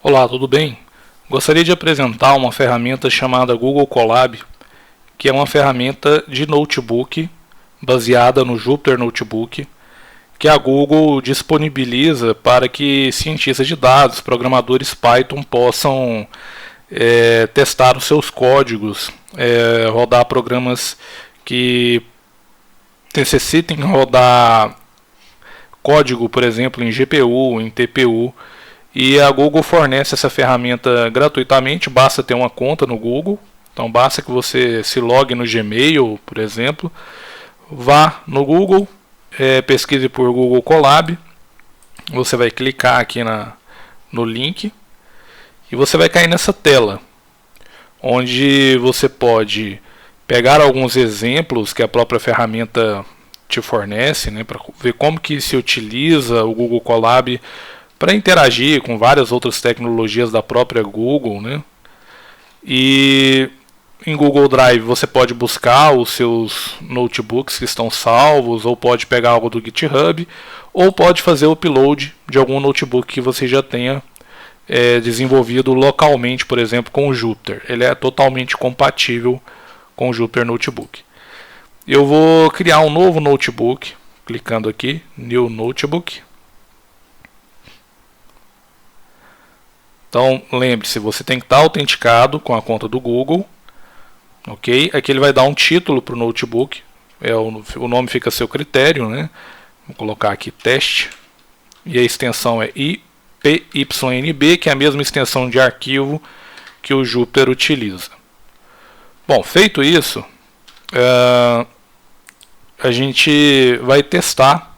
Olá, tudo bem? Gostaria de apresentar uma ferramenta chamada Google Colab, que é uma ferramenta de notebook baseada no Jupyter Notebook, que a Google disponibiliza para que cientistas de dados, programadores Python possam testar os seus códigos, rodar programas que necessitem rodar código, por exemplo, em GPU, em TPU. E a Google fornece essa ferramenta gratuitamente, basta ter uma conta no Google. Então basta que você se logue no Gmail, por exemplo, vá no Google, pesquise por Google Colab, você vai clicar aqui no link e você vai cair nessa tela, onde você pode pegar alguns exemplos que a própria ferramenta te fornece, né, para ver como que se utiliza o Google Colab para interagir com várias outras tecnologias da própria Google, né? E em Google Drive você pode buscar os seus notebooks que estão salvos, ou pode pegar algo do GitHub, ou pode fazer o upload de algum notebook que você já tenha desenvolvido localmente, por exemplo, com o Jupyter. Ele é totalmente compatível com o Jupyter Notebook. Eu vou criar um novo notebook, clicando aqui, New Notebook. Então, lembre-se, você tem que estar autenticado com a conta do Google. Ok? Aqui ele vai dar um título para o notebook. O nome fica a seu critério, né? Vou colocar aqui teste. E a extensão é IPYNB, que é a mesma extensão de arquivo que o Jupyter utiliza. Bom, feito isso, a gente vai testar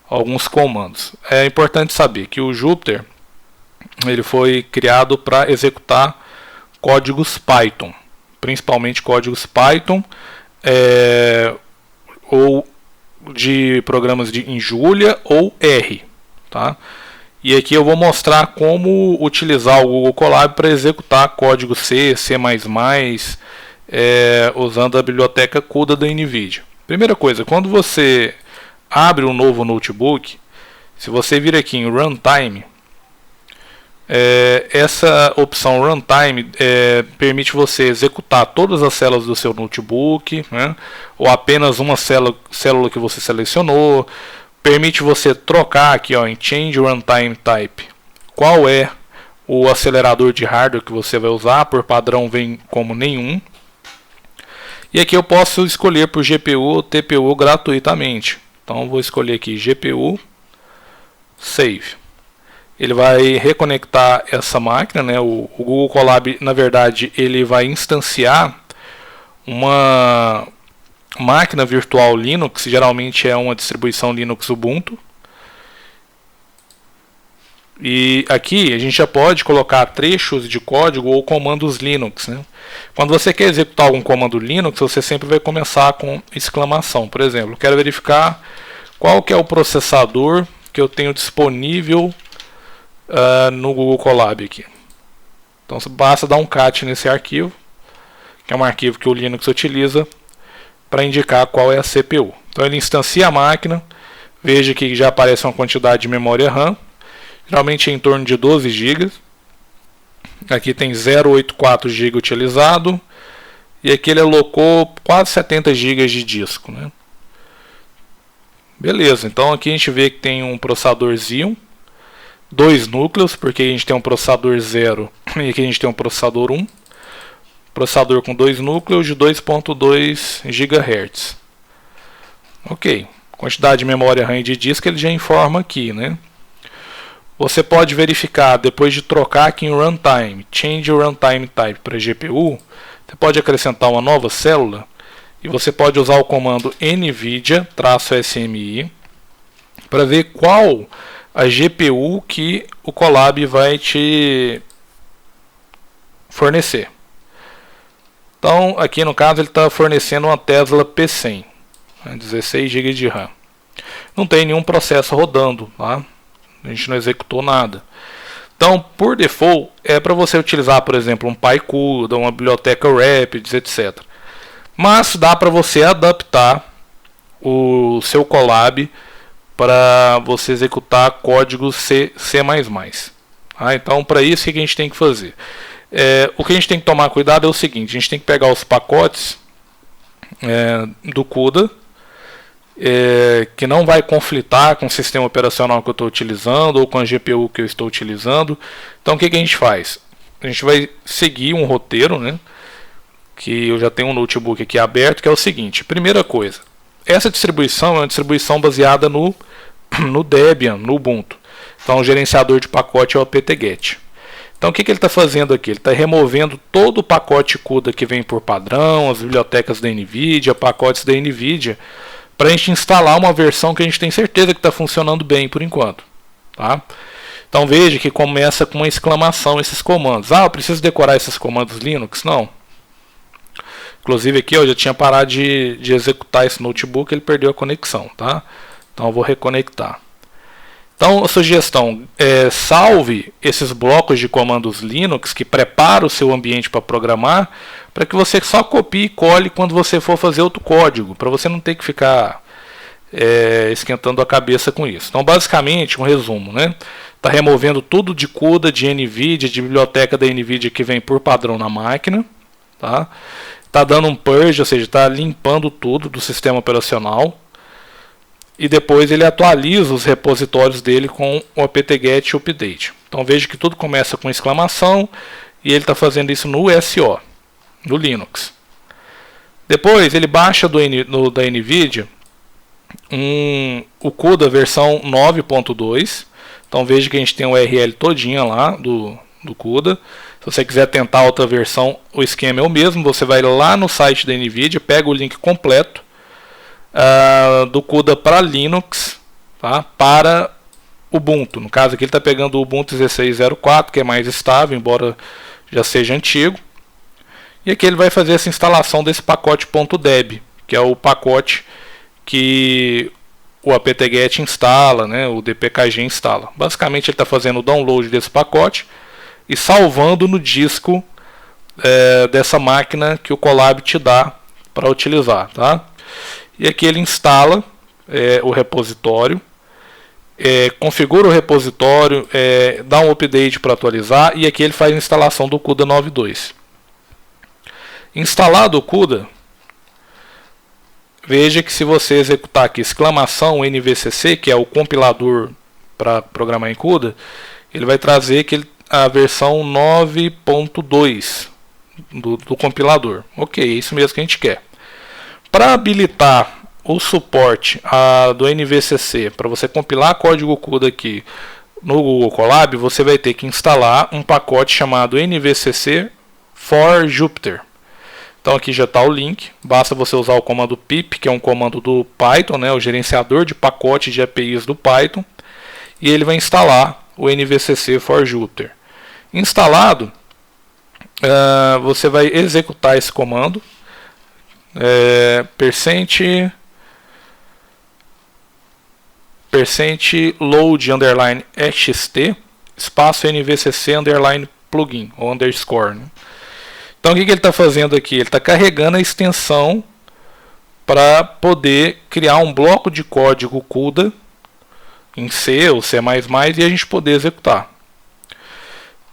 alguns comandos. É importante saber que o Jupyter ele foi criado para executar códigos Python, principalmente códigos Python ou de programas em Julia ou R, tá? E aqui eu vou mostrar como utilizar o Google Colab para executar código C, C++, usando a biblioteca CUDA da NVIDIA. Primeira coisa, quando você abre um novo notebook, se você vir aqui em Runtime, essa opção Runtime permite você executar todas as células do seu notebook, né, ou apenas uma célula que você selecionou. Permite você trocar aqui em Change Runtime Type qual é o acelerador de hardware que você vai usar. Por padrão vem como nenhum. E aqui eu posso escolher por GPU ou TPU gratuitamente. Então vou escolher aqui GPU, Save. Ele vai reconectar essa máquina, né? O Google Colab, na verdade, ele vai instanciar uma máquina virtual Linux, geralmente é uma distribuição Linux Ubuntu. E aqui a gente já pode colocar trechos de código ou comandos Linux, né? Quando você quer executar algum comando Linux, você sempre vai começar com exclamação. Por exemplo, quero verificar qual que é o processador que eu tenho disponível no Google Colab aqui. Então basta dar um cat nesse arquivo, que é um arquivo que o Linux utiliza para indicar qual é a CPU. Então ele instancia a máquina, veja que já aparece uma quantidade de memória RAM, geralmente em torno de 12 GB. Aqui tem 0,84 GB utilizado, e aqui ele alocou quase 70 GB de disco, né? Beleza, então aqui a gente vê que tem um processador Xeon, 2 núcleos, porque a gente tem um processador 0 e aqui a gente tem um processador 1. Processador com 2 núcleos de 2.2 GHz. Ok, quantidade de memória RAM e de disco ele já informa aqui, né? Você pode verificar, depois de trocar aqui em Runtime, Change Runtime Type para GPU, você pode acrescentar uma nova célula e você pode usar o comando NVIDIA-SMI para ver qual a GPU que o Colab vai te fornecer. Então, aqui no caso, ele está fornecendo uma Tesla P100, 16 GB de RAM. Não tem nenhum processo rodando, tá? A gente não executou nada. Então, por default, é para você utilizar, por exemplo, um PyCUDA, uma biblioteca Rapids, etc. Mas dá para você adaptar o seu Colab para você executar código C++. Então, para isso, o que a gente tem que fazer? O que a gente tem que tomar cuidado é o seguinte: a gente tem que pegar os pacotes do CUDA, que não vai conflitar com o sistema operacional que eu estou utilizando ou com a GPU que eu estou utilizando. Então, o que a gente faz? A gente vai seguir um roteiro, né, que eu já tenho um notebook aqui aberto, que é o seguinte. Primeira coisa, essa distribuição é uma distribuição baseada no Debian, no Ubuntu. Então, o gerenciador de pacote é o apt-get. Então, o que ele está fazendo aqui? Ele está removendo todo o pacote CUDA que vem por padrão, as bibliotecas da NVIDIA, pacotes da NVIDIA, para a gente instalar uma versão que a gente tem certeza que está funcionando bem por enquanto. Tá? Então, veja que começa com uma exclamação esses comandos. Eu preciso decorar esses comandos Linux? Não. Inclusive aqui eu já tinha parado de executar esse notebook, ele perdeu a conexão. Tá? Então, eu vou reconectar. Então, a sugestão é salve esses blocos de comandos Linux que preparam o seu ambiente para programar, para que você só copie e cole quando você for fazer outro código, para você não ter que ficar esquentando a cabeça com isso. Então, basicamente, um resumo, né? Está removendo tudo de CUDA, de NVIDIA, de biblioteca da NVIDIA que vem por padrão na máquina. Tá? Está dando um purge, ou seja, está limpando tudo do sistema operacional. E depois ele atualiza os repositórios dele com o apt-get update. Então veja que tudo começa com exclamação e ele está fazendo isso no SO, no Linux. Depois ele baixa da NVIDIA o CUDA versão 9.2. Então veja que a gente tem o URL todinha lá do CUDA. Se você quiser tentar outra versão, o esquema é o mesmo. Você vai lá no site da NVIDIA, pega o link completo do CUDA para Linux, tá? Para Ubuntu. No caso aqui ele está pegando o Ubuntu 16.04, que é mais estável, embora já seja antigo. E aqui ele vai fazer essa instalação desse pacote .deb, que é o pacote que o apt-get instala, né? O dpkg instala. Basicamente ele está fazendo o download desse pacote e salvando no disco dessa máquina que o Colab te dá para utilizar, tá? E aqui ele instala o repositório, configura o repositório, dá um update para atualizar, e aqui ele faz a instalação do CUDA 9.2. Instalado o CUDA, veja que se você executar aqui exclamação NVCC, que é o compilador para programar em CUDA, ele vai trazer a versão 9.2 do compilador. Ok, é isso mesmo que a gente quer. Para habilitar o suporte do NVCC, para você compilar código CUDA aqui no Google Colab, você vai ter que instalar um pacote chamado NVCC for Jupyter. Então aqui já está o link, basta você usar o comando pip, que é um comando do Python, né, o gerenciador de pacotes de APIs do Python, e ele vai instalar o NVCC for Jupyter. Instalado, você vai executar esse comando. Percent load underline xt espaço nvcc underline plugin ou underscore, né? Então o que ele está fazendo aqui? Ele está carregando a extensão para poder criar um bloco de código CUDA em C ou C++ e a gente poder executar.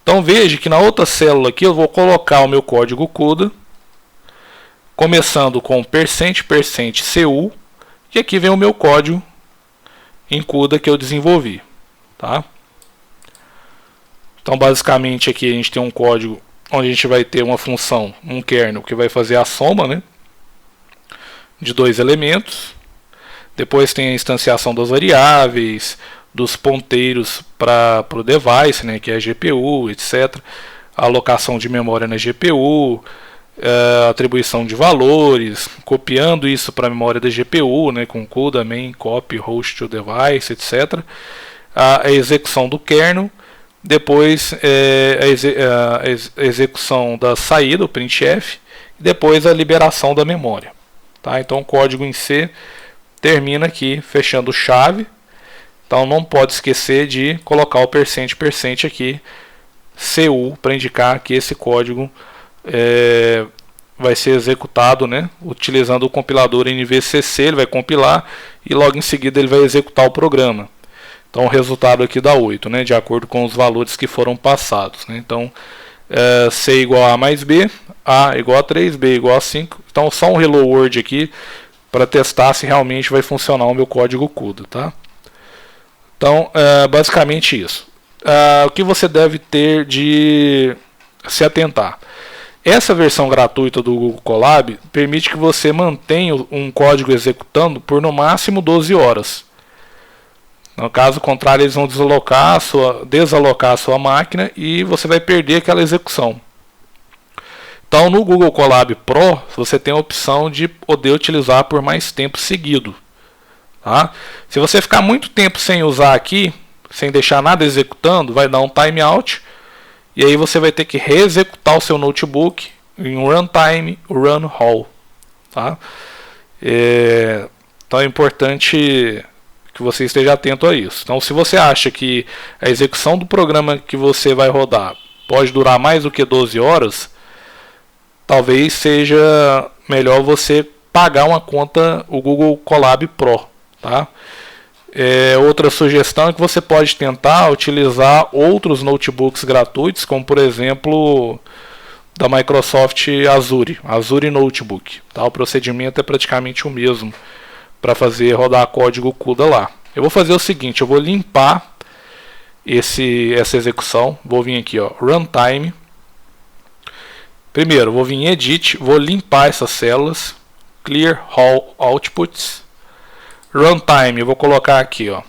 Então veja que na outra célula aqui eu vou colocar o meu código CUDA, começando com %cu, e aqui vem o meu código em CUDA que eu desenvolvi. Tá? Então basicamente aqui a gente tem um código onde a gente vai ter uma função, um kernel, que vai fazer a soma, né, de dois elementos. Depois tem a instanciação das variáveis, dos ponteiros para o device, né, que é a GPU, etc. A alocação de memória na GPU, atribuição de valores, copiando isso para a memória da GPU, né, com CUDA, main, copy, host to device, etc. A execução do kernel, depois a execução da saída, o printf, e depois a liberação da memória. Tá? Então o código em C termina aqui fechando chave. Então não pode esquecer de colocar o % aqui, cu, para indicar que esse código vai ser executado, né, utilizando o compilador NVCC. Ele vai compilar e logo em seguida ele vai executar o programa. Então o resultado aqui dá 8, né, de acordo com os valores que foram passados, né? Então C igual a mais B, A igual a 3, B igual a 5. Então só um Hello World aqui para testar se realmente vai funcionar o meu código CUDA, tá? Então basicamente isso. O que você deve ter de se atentar? Essa versão gratuita do Google Colab permite que você mantenha um código executando por no máximo 12 horas. No caso contrário, eles vão desalocar a sua máquina e você vai perder aquela execução. Então no Google Colab Pro você tem a opção de poder utilizar por mais tempo seguido. Tá? Se você ficar muito tempo sem usar aqui, sem deixar nada executando, vai dar um timeout. E aí você vai ter que reexecutar o seu notebook em runtime, run all. Tá? Então é importante que você esteja atento a isso. Então se você acha que a execução do programa que você vai rodar pode durar mais do que 12 horas, talvez seja melhor você pagar uma conta, o Google Colab Pro. Tá? Outra sugestão é que você pode tentar utilizar outros notebooks gratuitos, como por exemplo da Microsoft Azure Notebook. Tá? O procedimento é praticamente o mesmo para fazer rodar código CUDA lá. Eu vou fazer o seguinte, eu vou limpar essa execução, vou vir aqui, ó, Runtime. Primeiro, vou vir em Edit, vou limpar essas células, Clear All Outputs. Runtime, eu vou colocar aqui, ó,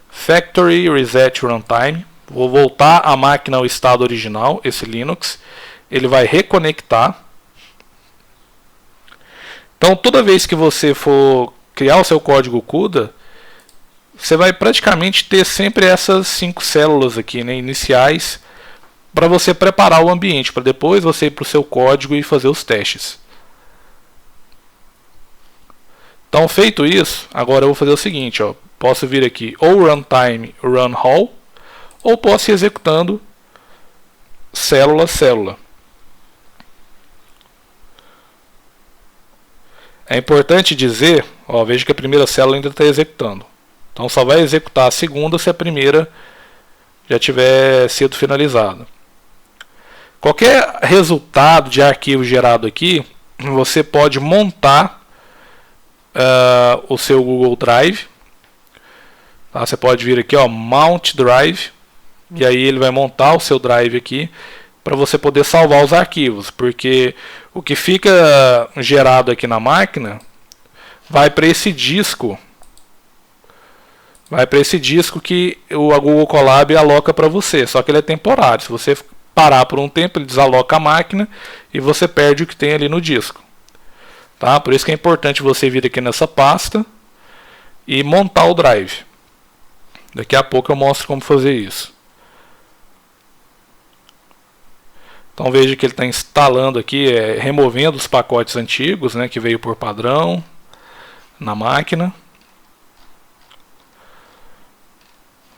Factory Reset Runtime. Vou voltar a máquina ao estado original, esse Linux. Ele vai reconectar. Então, toda vez que você for criar o seu código CUDA, você vai praticamente ter sempre essas 5 células aqui, né, iniciais, para você preparar o ambiente, para depois você ir para o seu código e fazer os testes. Então, feito isso, agora eu vou fazer o seguinte, ó, posso vir aqui ou runtime, run all, ou posso ir executando célula a célula. É importante dizer, ó, veja que a primeira célula ainda está executando. Então só vai executar a segunda se a primeira já tiver sido finalizada. Qualquer resultado de arquivo gerado aqui, você pode montar o seu Google Drive. Tá? Você pode vir aqui, ó, Mount Drive, e aí ele vai montar o seu Drive aqui para você poder salvar os arquivos, porque o que fica gerado aqui na máquina vai para esse disco. Vai para esse disco que o Google Colab aloca para você, só que ele é temporário. Se você parar por um tempo, ele desaloca a máquina e você perde o que tem ali no disco. Tá? Por isso que é importante você vir aqui nessa pasta e montar o drive. Daqui a pouco eu mostro como fazer isso. Então veja que ele está instalando aqui, removendo os pacotes antigos, né, que veio por padrão na máquina.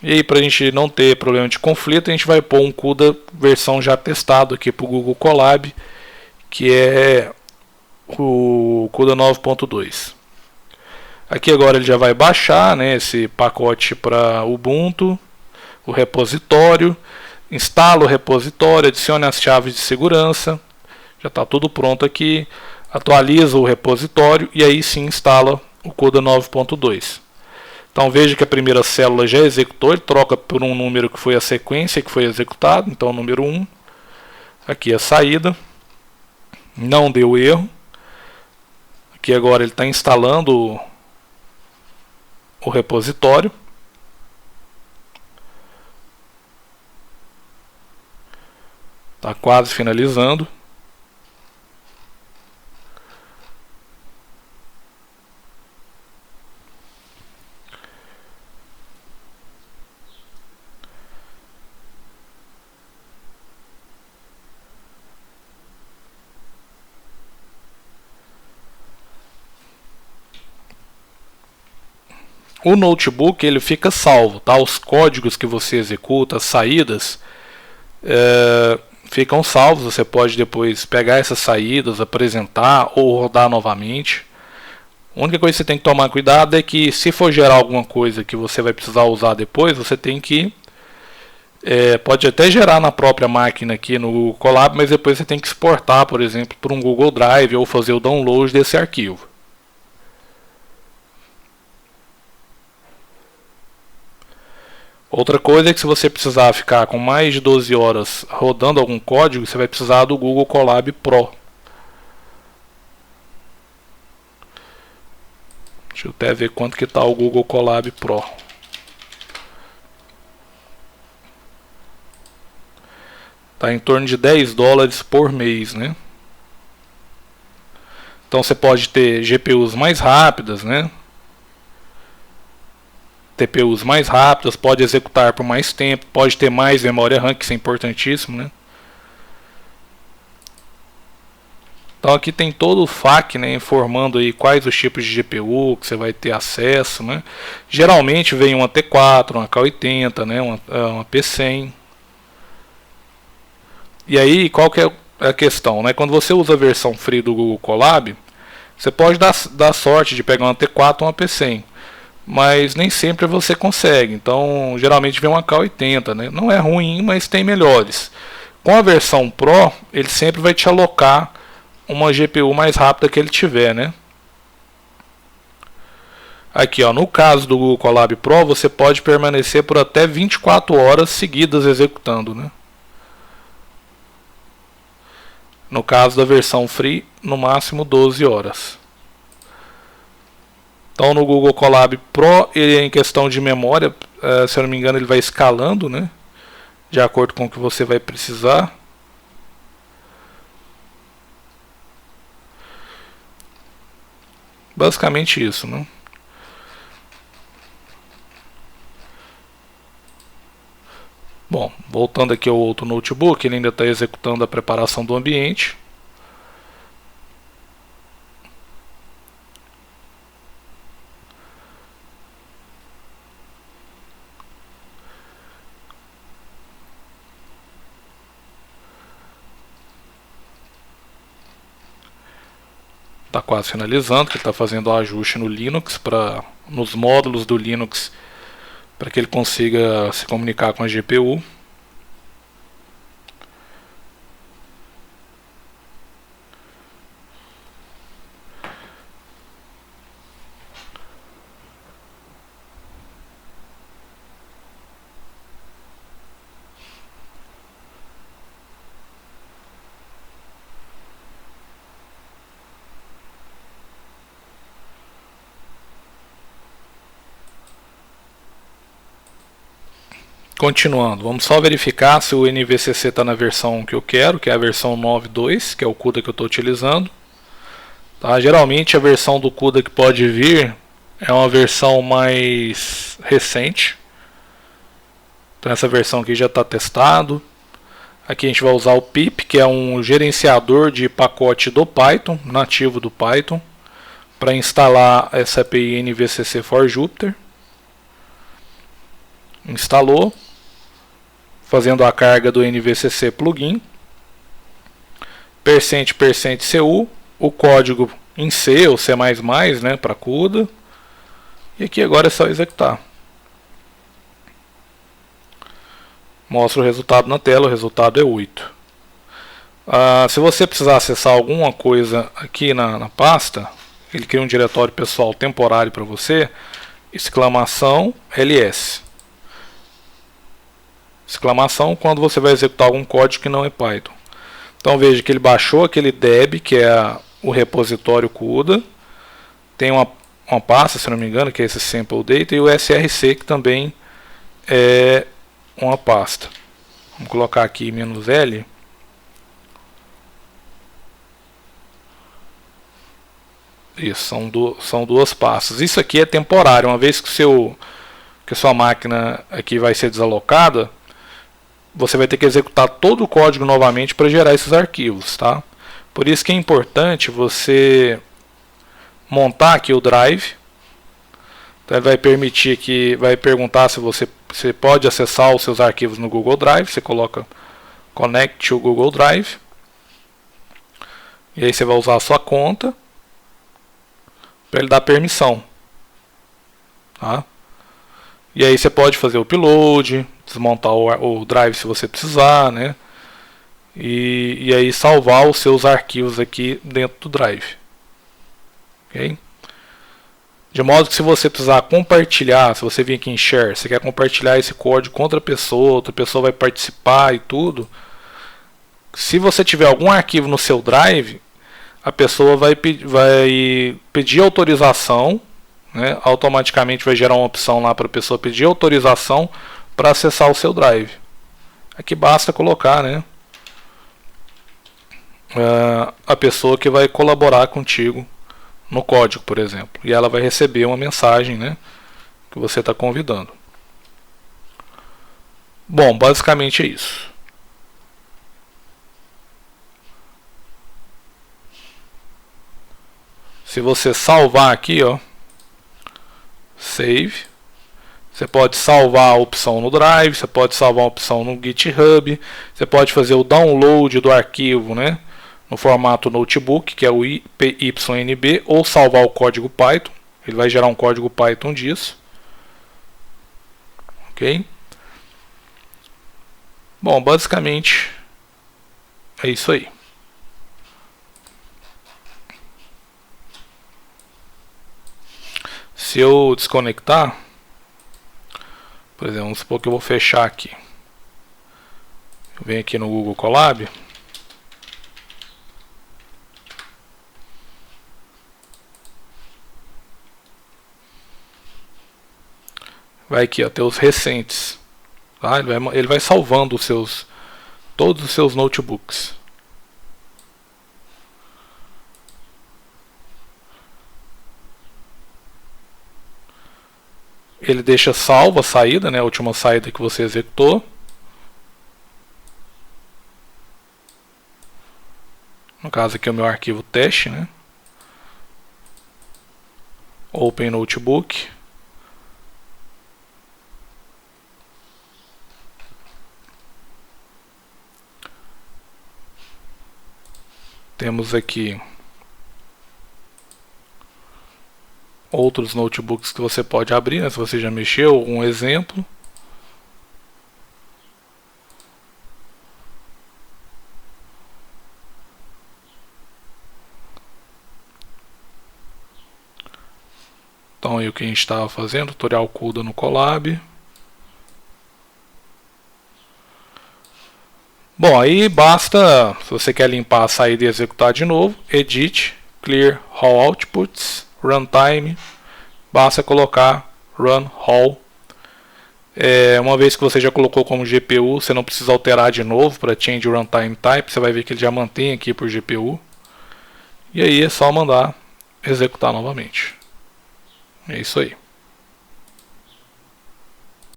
E aí, para a gente não ter problema de conflito, a gente vai pôr um CUDA versão já testado aqui para o Google Colab, que é o CUDA 9.2. Aqui agora ele já vai baixar, né, esse pacote para Ubuntu, o repositório, instala o repositório, adicione as chaves de segurança, já está tudo pronto aqui, atualiza o repositório e aí sim instala o CUDA 9.2. Então veja que a primeira célula já executou, ele troca por um número que foi a sequência que foi executado, então número 1, aqui a saída, não deu erro. Aqui agora ele está instalando o repositório. Está quase finalizando. O notebook ele fica salvo, tá? Os códigos que você executa, as saídas, ficam salvos. Você pode depois pegar essas saídas, apresentar ou rodar novamente. A única coisa que você tem que tomar cuidado é que se for gerar alguma coisa que você vai precisar usar depois, você tem que... pode até gerar na própria máquina aqui no Google Colab, mas depois você tem que exportar, por exemplo, para um Google Drive ou fazer o download desse arquivo. Outra coisa é que se você precisar ficar com mais de 12 horas rodando algum código, você vai precisar do Google Colab Pro. Deixa eu até ver quanto que está o Google Colab Pro. Está em torno de $10 por mês, né? Então você pode ter GPUs mais rápidas, né? TPUs mais rápidas, pode executar por mais tempo, pode ter mais memória RAM, que isso é importantíssimo, né? Então aqui tem todo o FAQ, né, informando aí quais os tipos de GPU que você vai ter acesso, né? Geralmente vem uma T4, uma K80, né, uma P100. E aí, qual que é a questão, né? Quando você usa a versão free do Google Colab, você pode dar sorte de pegar uma T4 ou uma P100. Mas nem sempre você consegue, então geralmente vem uma K80, né? Não é ruim, mas tem melhores. Com a versão Pro, ele sempre vai te alocar uma GPU mais rápida que ele tiver, né? Aqui, ó, no caso do Google Colab Pro, você pode permanecer por até 24 horas seguidas executando, né? No caso da versão Free, no máximo 12 horas. Então no Google Colab Pro, ele em questão de memória, se eu não me engano, ele vai escalando, né? De acordo com o que você vai precisar. Basicamente isso, né? Bom, voltando aqui ao outro notebook, ele ainda está executando a preparação do ambiente. Está quase finalizando, que está fazendo o ajuste no Linux, nos módulos do Linux, para que ele consiga se comunicar com a GPU. Continuando, vamos só verificar se o NVCC está na versão que eu quero, que é a versão 9.2, que é o CUDA que eu estou utilizando. Tá? Geralmente a versão do CUDA que pode vir é uma versão mais recente. Então essa versão aqui já está testado. Aqui a gente vai usar o pip, que é um gerenciador de pacote do Python, nativo do Python, para instalar essa API NVCC for Jupyter. Instalou, fazendo a carga do NVCC plugin, %%cu, o código em C ou C++, né, para CUDA, e aqui agora é só executar. Mostra o resultado na tela, o resultado é 8. Se você precisar acessar alguma coisa aqui na pasta, ele cria um diretório pessoal temporário para você, exclamação ls. Exclamação quando você vai executar algum código que não é Python. Então veja que ele baixou aquele deb, que é o repositório CUDA. Tem uma pasta, se não me engano, que é esse sample data, e o src, que também é uma pasta. Vamos colocar aqui "-l". Isso, são duas pastas. Isso aqui é temporário. Uma vez que a sua máquina aqui vai ser desalocada, você vai ter que executar todo o código novamente para gerar esses arquivos, tá? Por isso que é importante você montar aqui o drive. Então ele vai permitir vai perguntar se você pode acessar os seus arquivos no Google Drive. Você coloca Connect to Google Drive. E aí você vai usar a sua conta. para ele dar permissão. Tá? E aí você pode fazer o upload, desmontar o drive se você precisar, né? E aí salvar os seus arquivos aqui dentro do drive. Ok? De modo que se você precisar compartilhar, se você vir aqui em Share, você quer compartilhar esse código com outra pessoa vai participar e tudo. Se você tiver algum arquivo no seu drive, a pessoa vai pedir autorização, né? Automaticamente vai gerar uma opção lá para a pessoa pedir autorização para acessar o seu drive. Aqui basta colocar, né, a pessoa que vai colaborar contigo no código, por exemplo, e ela vai receber uma mensagem, né, que você está convidando. Bom, basicamente é isso. Se você salvar aqui, ó, Save, você pode salvar a opção no Drive, você pode salvar a opção no GitHub, você pode fazer o download do arquivo, né, no formato notebook, que é o PYNB, ou salvar o código Python. Ele vai gerar um código Python disso. Ok? Bom, basicamente é isso aí. Se eu desconectar, por exemplo, vamos supor que eu vou fechar aqui. Eu venho aqui no Google Colab. Vai aqui, ó, ter os recentes. Tá? Ele vai salvando todos os seus notebooks. Ele deixa salva a saída, né, a última saída que você executou. No caso aqui é o meu arquivo teste, né? Open Notebook. Temos aqui outros notebooks que você pode abrir, né, se você já mexeu, um exemplo. Então aí o que a gente estava fazendo, tutorial CUDA no Colab. Bom, aí basta, se você quer limpar a saída e executar de novo, Edit, Clear All Outputs, Runtime, basta colocar Run All. Uma vez que você já colocou como GPU, você não precisa alterar de novo para Change Runtime Type, você vai ver que ele já mantém aqui por GPU. E aí é só mandar executar novamente. É isso aí.